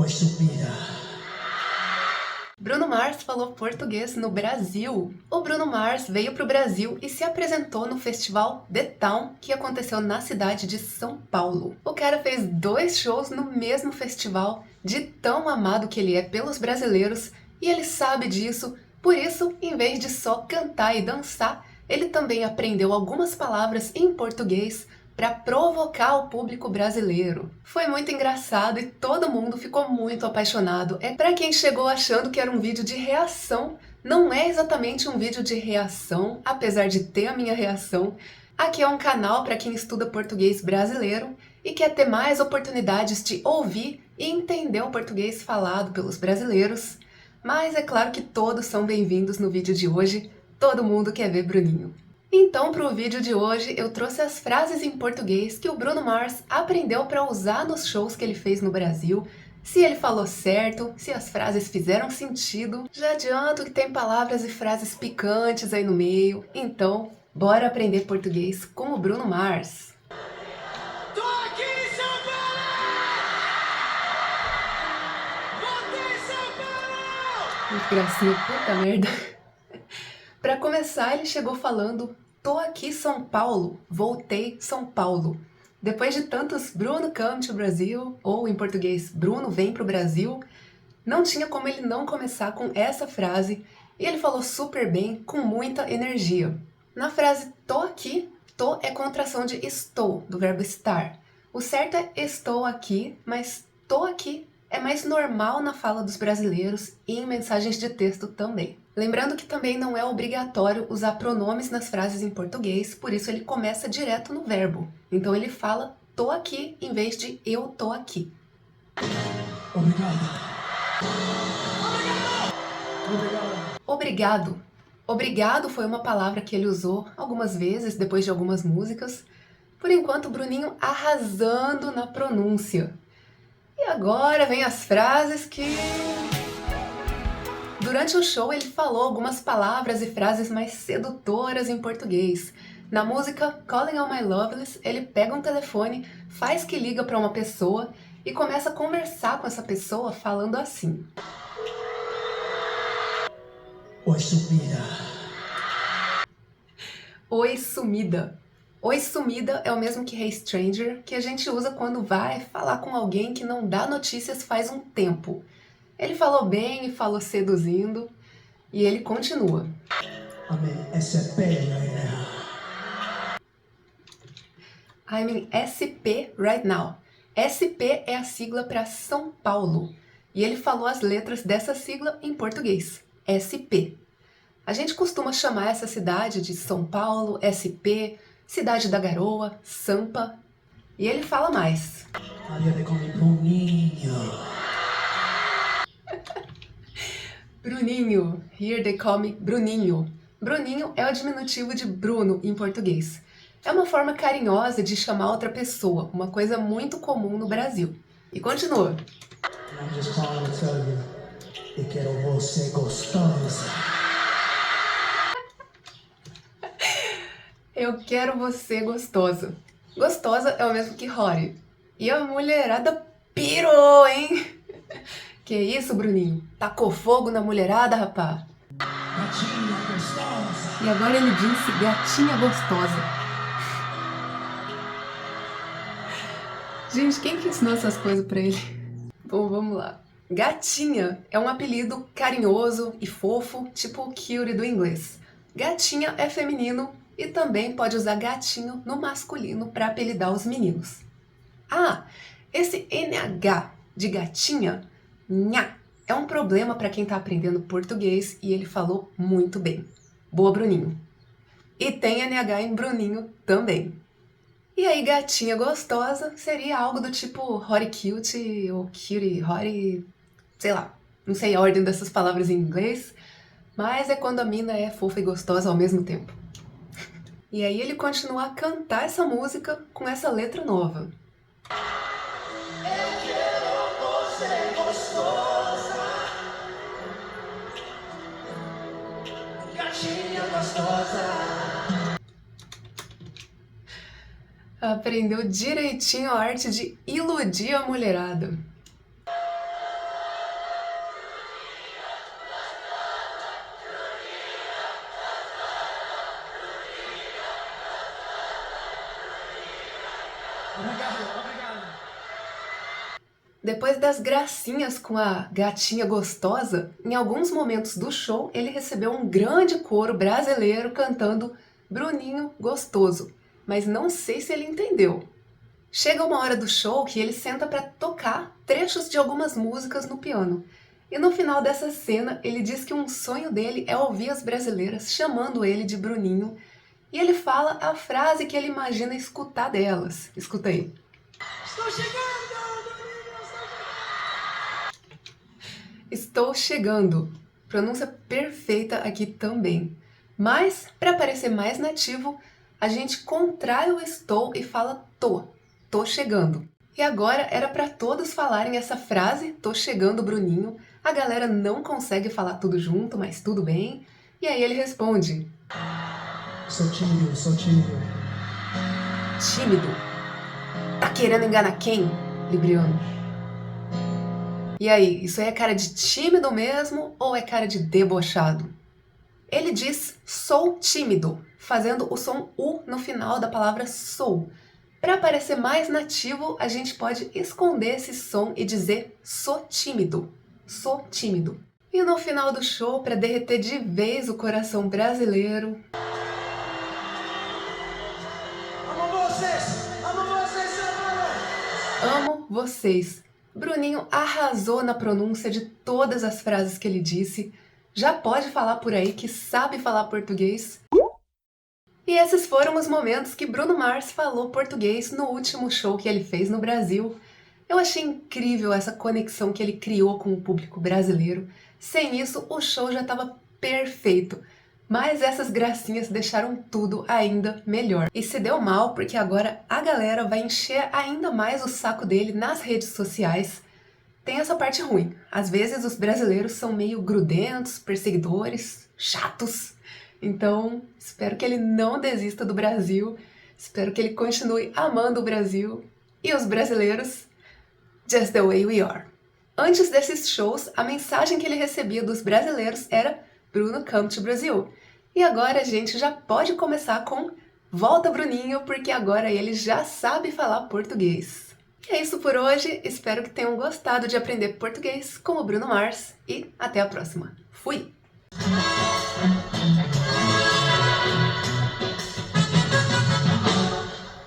Oi, subida. Bruno Mars falou português no Brasil. O Bruno Mars veio para o Brasil e se apresentou no festival The Town, que aconteceu na cidade de São Paulo. O cara fez 2 shows no mesmo festival, de tão amado que ele é pelos brasileiros, e ele sabe disso. Por isso, em vez de só cantar e dançar, ele também aprendeu algumas palavras em português para provocar o público brasileiro. Foi muito engraçado e todo mundo ficou muito apaixonado. É para quem chegou achando que era um vídeo de reação, não é exatamente um vídeo de reação, apesar de ter a minha reação. Aqui é um canal para quem estuda português brasileiro e quer ter mais oportunidades de ouvir e entender o português falado pelos brasileiros. Mas é claro que todos são bem-vindos no vídeo de hoje, todo mundo quer ver Bruninho. Então, para o vídeo de hoje, eu trouxe as frases em português que o Bruno Mars aprendeu para usar nos shows que ele fez no Brasil, se ele falou certo, se as frases fizeram sentido. Já adianto que tem palavras e frases picantes aí no meio, então bora aprender português com o Bruno Mars. Tô aqui em São Paulo! Voltei em São Paulo! Muito gracinha, puta merda. Para começar, ele chegou falando: "Tô aqui São Paulo, voltei São Paulo". Depois de tantos Bruno come to Brasil, ou em português, Bruno vem pro Brasil, não tinha como ele não começar com essa frase, e ele falou super bem, com muita energia. Na frase "tô aqui", tô é contração de estou, do verbo estar. O certo é estou aqui, mas tô aqui é mais normal na fala dos brasileiros e em mensagens de texto também. Lembrando que também não é obrigatório usar pronomes nas frases em português, por isso ele começa direto no verbo. Então ele fala tô aqui em vez de eu tô aqui. Obrigado. Obrigado. Obrigado foi uma palavra que ele usou algumas vezes depois de algumas músicas. Por enquanto, o Bruninho arrasando na pronúncia. E agora vem as frases que... Durante o show ele falou algumas palavras e frases mais sedutoras em português. Na música Calling All My Loveless, ele pega um telefone, faz que liga para uma pessoa e começa a conversar com essa pessoa falando assim: Oi, subida. Oi, sumida. Oi, sumida é o mesmo que Hey Stranger, que a gente usa quando vai falar com alguém que não dá notícias faz um tempo. Ele falou bem e falou seduzindo, e ele continua. I'm in SP right now. I'm in SP right now. SP é a sigla para São Paulo, e ele falou as letras dessa sigla em português, SP. A gente costuma chamar essa cidade de São Paulo, SP, Cidade da Garoa, Sampa, e ele fala mais. Maria de come Bruninho. Bruninho, here they call me Bruninho. Bruninho é o diminutivo de Bruno em português. É uma forma carinhosa de chamar outra pessoa, uma coisa muito comum no Brasil. E continua. I'm just calling to tell you, eu quero você gostosa. Eu quero você gostosa. Gostosa é o mesmo que hot. E a mulherada pirou, hein? Que isso, Bruninho? Tacou fogo na mulherada, rapá? Gatinha gostosa. E agora ele disse gatinha gostosa. Gente, quem que ensinou essas coisas pra ele? Bom, vamos lá. Gatinha é um apelido carinhoso e fofo, tipo cutie do inglês. Gatinha é feminino e também pode usar gatinho no masculino para apelidar os meninos. Ah, esse NH de gatinha, nha, é um problema para quem está aprendendo português e ele falou muito bem. Boa, Bruninho. E tem NH em Bruninho também. E aí, gatinha gostosa seria algo do tipo hottie cute ou cutie hottie, sei lá, não sei a ordem dessas palavras em inglês, mas é quando a mina é fofa e gostosa ao mesmo tempo. E aí ele continua a cantar essa música com essa letra nova. Eu quero você gostosa, gatinha gostosa. Aprendeu direitinho a arte de iludir a mulherada. Depois das gracinhas com a gatinha gostosa, em alguns momentos do show ele recebeu um grande coro brasileiro cantando Bruninho Gostoso, mas não sei se ele entendeu. Chega uma hora do show que ele senta para tocar trechos de algumas músicas no piano. E no final dessa cena ele diz que um sonho dele é ouvir as brasileiras chamando ele de Bruninho, e ele fala a frase que ele imagina escutar delas. Escuta aí. Estou chegando, Bruninho, Estou chegando. Pronúncia perfeita aqui também. Mas, para parecer mais nativo, a gente contrai o estou e fala tô. Tô chegando. E agora era para todos falarem essa frase, tô chegando, Bruninho. A galera não consegue falar tudo junto, mas tudo bem. E aí ele responde: Sou tímido, sou tímido. tímido. Tá querendo enganar quem, Libriano? E aí, isso aí é cara de tímido mesmo ou é cara de debochado? Ele diz sou tímido, fazendo o som U no final da palavra sou. Para parecer mais nativo, a gente pode esconder esse som e dizer sou tímido. Sou tímido. E no final do show, para derreter de vez o coração brasileiro, amo vocês. Bruninho arrasou na pronúncia de todas as frases que ele disse. Já pode falar por aí que sabe falar português. E esses foram os momentos que Bruno Mars falou português no último show que ele fez no Brasil. Eu achei incrível essa conexão que ele criou com o público brasileiro. Sem isso, o show já estava perfeito. Mas essas gracinhas deixaram tudo ainda melhor. E se deu mal porque agora a galera vai encher ainda mais o saco dele nas redes sociais. Tem essa parte ruim. Às vezes os brasileiros são meio grudentos, perseguidores, chatos. Então, espero que ele não desista do Brasil. Espero que ele continue amando o Brasil e os brasileiros. Just the way we are. Antes desses shows, a mensagem que ele recebia dos brasileiros era Bruno come to Brazil. E agora a gente já pode começar com Volta Bruninho, porque agora ele já sabe falar português. E é isso por hoje, espero que tenham gostado de aprender português com o Bruno Mars e até a próxima. Fui!